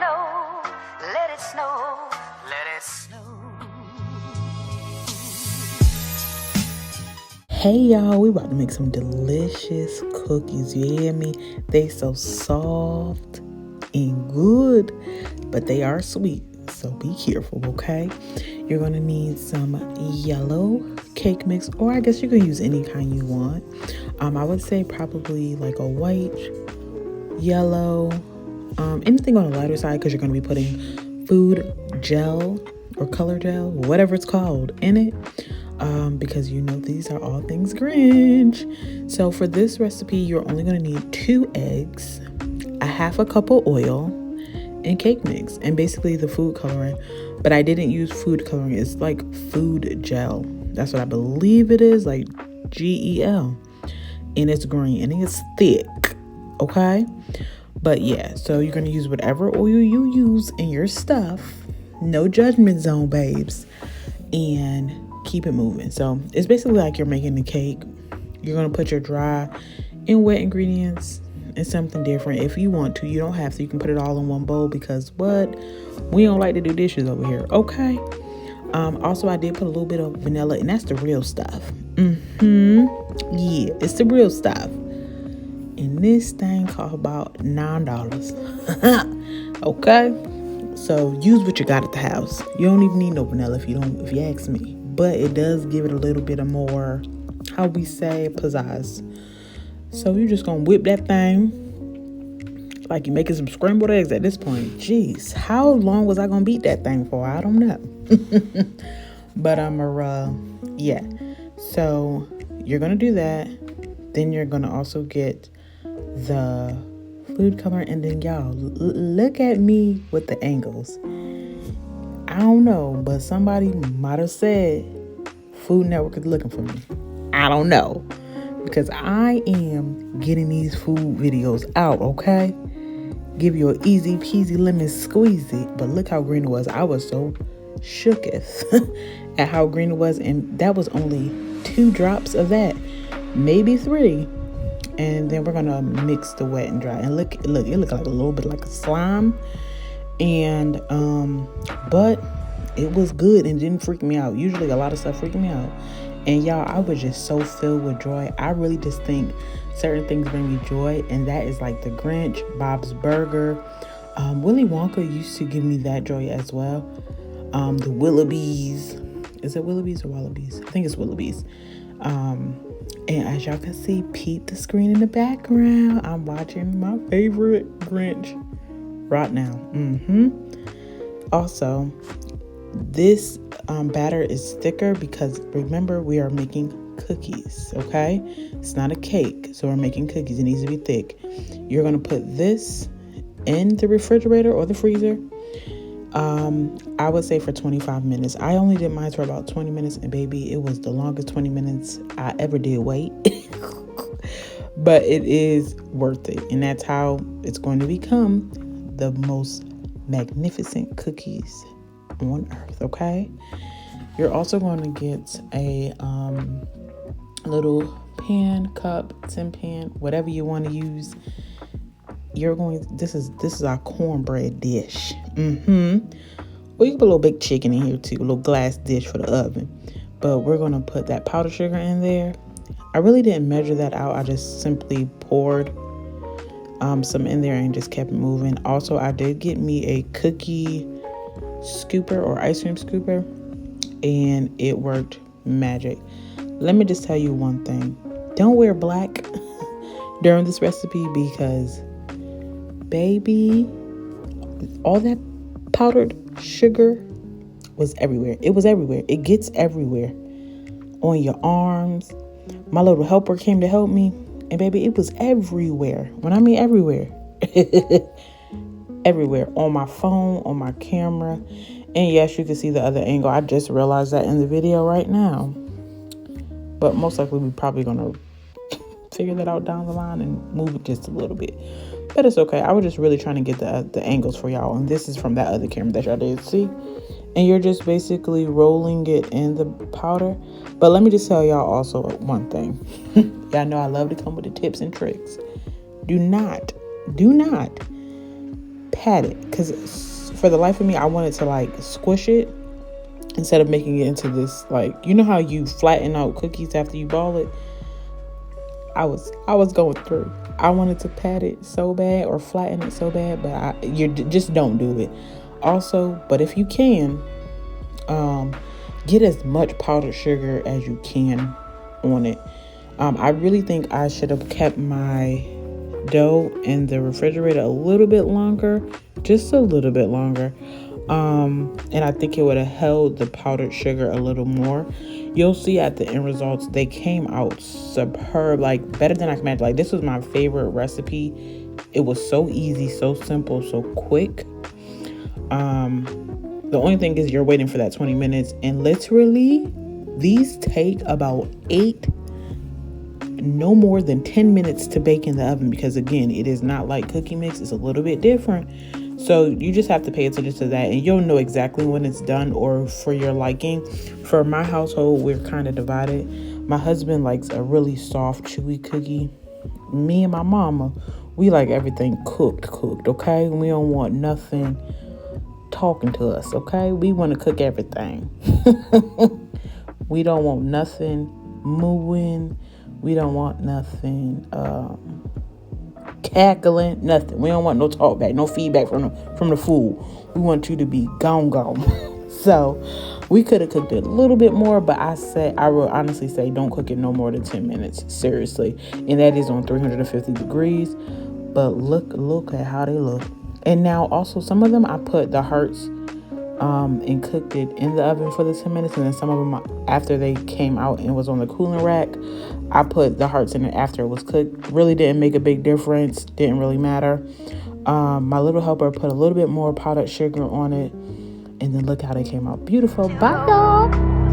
snow, let it snow, let it snow. Hey y'all, we about to make some delicious cookies, you hear me? They so soft and good, but they are sweet, so be careful, okay? You're gonna need some yellow cake mix, or I guess you can use any kind you want. I would say probably like a white, yellow, anything on the lighter side, because you're gonna be putting food gel or color gel, whatever it's called, in it. Because you know these are all things Grinch. So for this recipe, you're only going to need 2 eggs, a half a cup of oil, and cake mix, and basically the food coloring. But I didn't use food coloring. It's like food gel. That's what I believe it is, like GEL. And it's green and it's thick, okay? But yeah, so you're going to use whatever oil you use in your stuff. No judgment zone, babes. And keep it moving. So it's basically like you're making the cake. You're going to put your dry and wet ingredients in something different. If you want to, you don't have to. You can put it all in one bowl, because what? We don't like to do dishes over here, okay? Also, I did put a little bit of vanilla, and that's the real stuff. Yeah, it's the real stuff. And this thing cost about $9. Okay? So use what you got at the house. You don't even need no vanilla if you ask me. But it does give it a little bit of more, how we say, pizzazz. So you're just gonna whip that thing like you're making some scrambled eggs at this point. Jeez, how long was I gonna beat that thing for? I don't know. But yeah. So you're gonna do that. Then you're gonna also get the food coloring, and then y'all look at me with the angles. I don't know, but somebody might have said Food Network is looking for me. I don't know, because I am getting these food videos out, okay? Give you an easy peasy lemon squeezy. But look how green it was. I was so shooketh at how green it was, and that was only 2 drops of that, maybe 3. And then we're gonna mix the wet and dry. And look, it looked like a little bit like a slime. And but it was good and didn't freak me out. Usually a lot of stuff freaked me out. And y'all, I was just so filled with joy. I really just think certain things bring me joy, and that is like the Grinch, Bob's Burger. Willy Wonka used to give me that joy as well. The Willoughbys. Is it Willoughbys or Wallabies? I think it's Willoughbys. And as y'all can see, peep the screen in the background. I'm watching my favorite Grinch right now. Also, this batter is thicker because remember, we are making cookies, okay? It's not a cake, so we're making cookies. It needs to be thick. You're gonna put this in the refrigerator or the freezer. I would say for 25 minutes. I only did mine for about 20 minutes, and baby, it was the longest 20 minutes I ever did wait. But it is worth it, and that's how it's going to become the most magnificent cookies on earth, okay? You're also going to get a little pan, cup, tin pan, whatever you want to use. This is our cornbread dish. Well, you can put a little baked chicken in here too, a little glass dish for the oven. But we're going to put that powdered sugar in there. I really didn't measure that out. I just simply poured some in there and just kept it moving. Also, I did get me a cookie scooper or ice cream scooper, and it worked magic. Let me just tell you one thing. Don't wear black during this recipe, because baby, all that powdered sugar was everywhere. It was everywhere. It gets everywhere. On your arms. My little helper came to help me, and baby, it was everywhere. When I mean everywhere. Everywhere. On my phone, on my camera. And yes, you can see the other angle. I just realized that in the video right now. But most likely we're probably going to figure that out down the line and move it just a little bit. But it's okay. I was just really trying to get the angles for y'all. And this is from that other camera that y'all did see. And you're just basically rolling it in the powder. But let me just tell y'all also one thing. Y'all know I love to come with the tips and tricks. Do not pat it, because for the life of me, I wanted to like squish it instead of making it into this, like, you know how you flatten out cookies after you ball it. I was going through. I wanted to pat it so bad or flatten it so bad, but you just don't do it. Also, but if you can, get as much powdered sugar as you can on it. I really think I should have kept my dough in the refrigerator a little bit longer, just a little bit longer. And I think it would have held the powdered sugar a little more. You'll see at the end results, they came out superb, like better than I can imagine. Like, this was my favorite recipe. It was so easy, so simple, so quick. The only thing is you're waiting for that 20 minutes, and literally these take about 8, no more than 10 minutes to bake in the oven, because again, it is not like cookie mix. It's a little bit different. So you just have to pay attention to that, and you'll know exactly when it's done or for your liking. For my household, we're kind of divided. My husband likes a really soft, chewy cookie. Me and my mama, we like everything cooked, okay? We don't want nothing talking to us, okay? We want to cook everything. We don't want nothing mooing. We don't want nothing cackling, nothing. We don't want no talk back, no feedback from the food. We want you to be gone. So we could have cooked it a little bit more, but I will honestly say don't cook it no more than 10 minutes, seriously. And that is on 350 degrees. But look at how they look. And now also some of them I put the hearts and cooked it in the oven for the 10 minutes, and then some of them after they came out and was on the cooling rack, I put the hearts in it after it was cooked. Really didn't make a big difference, didn't really matter. My little helper put a little bit more powdered sugar on it, and then look how they came out beautiful. Bye y'all.